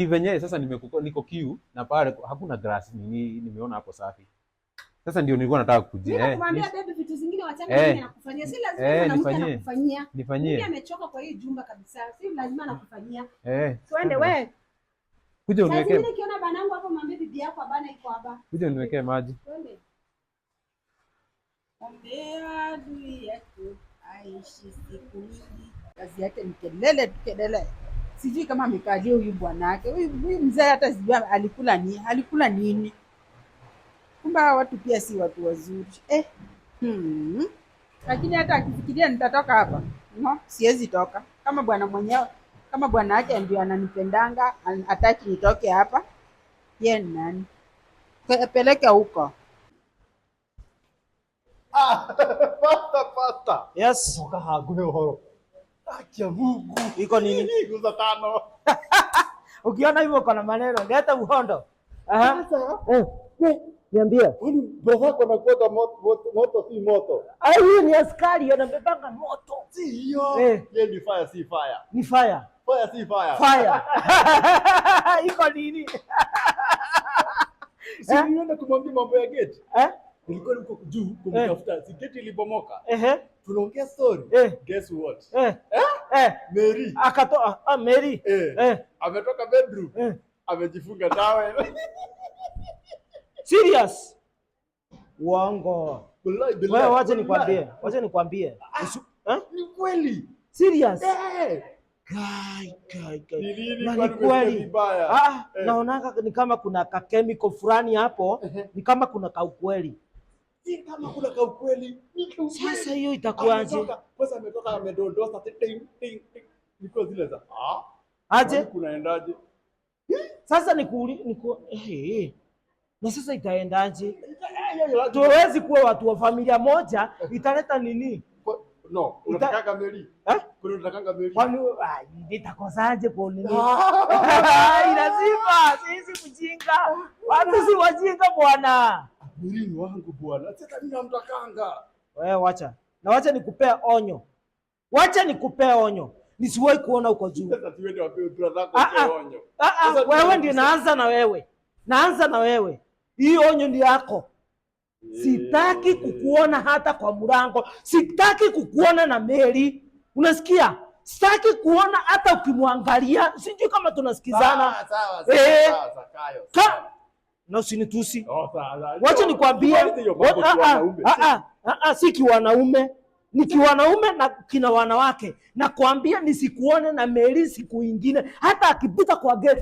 Venye sasa niko kiu na pale hakuna glass nimeona hapo safi. Sasa ndio nilikuwa nataka kujia. Nakwambia baby vitu zingine wachana mimi nakufanyia. Si lazima mwanamke anakufanyia. Mimi amechoka kwa hii jumba kabisa. Si lazima nakufanyia. Twende wewe. Kuja uniwekee. Sasa nikiona banangu hapo mwambie bibi yako bana iko hapa. Kuja uniwekee maji. Twende. Ombea adui yetu aishi siku nyingi. Kazi yake ni kelele. Sijui kama amekalia huyu bwanake. Huyu mzee hata sijui alikula nini. Kumbe watu pia si watu wazuri. Lakini hata akifikiria nitatoka hapa. No, siwezi toka. Kama bwana yake ndio ananipendanga, hataki nitoke hapa. Yeye ni nani? Peleka huko. Pasta. Yes. Soka hagume uhoro. Acha Mungu. Iko nini? Guza tano. Ukiona hivyo kuna maneno, leta uhondo. Sasa. Niambie. Huyu brother kuna kuweka moto si moto. Huyu ni askari anabebanga moto. Si hiyo. Yeye ni fire si fire. Ni fire. Fire si fire. Fire. Iko nini? Si nienda kumwambia mambo ya gate. Nilikuwa niko juu kumtafuta. Si gate ilibomoka. Tunaongea story. Guess what? Mary. Akatoa Mary. Ametoka bedroom. Amejifunga towel. Serious? Uongo. Wewe wacha nikwambie. Ni kweli. Serious? Kai. Ni kweli. Naonanga ni kama kuna ka chemical fulani hapo, ni kama kuna ka ukweli. Si kama kuna ka ukweli. Sasa hiyo itakuwaje? Kwanza ametoka amedondosa ting. Niko zile za aje? Kunaendaje? Sasa na sasa itaendaje? Tuwezi kuwa watu wa familia moja, italeta nini? No, unataka Mary? Kuna unataka Mary? Kwani nitakosaje kwa nini? Lazima sisi mjinga. Watu si wajinga bwana. Mary ni wangu bwana. Sasa mimi namtakanga. Wewe wacha. Na wacha nikupea onyo. Nisiwahi kuona uko juu. Sasa tuende wapi brother zako onyo? Wewe ndio naanza na wewe. Hii onyo ni yako. Sitaki kukuona hata kwa mlango. Sitaki kukuona na Mary. Unasikia? Sitaki kuona hata ukimwangalia. Sijui kama tunasikizana. Sawa. Na usinitusi. Sawa. Wacha nikwambie. Si kiwanaume. Ni kiwanaume na kina wanawake. Na kuambia nisikuone na Mary siku ingine. Hata akipita kwa gate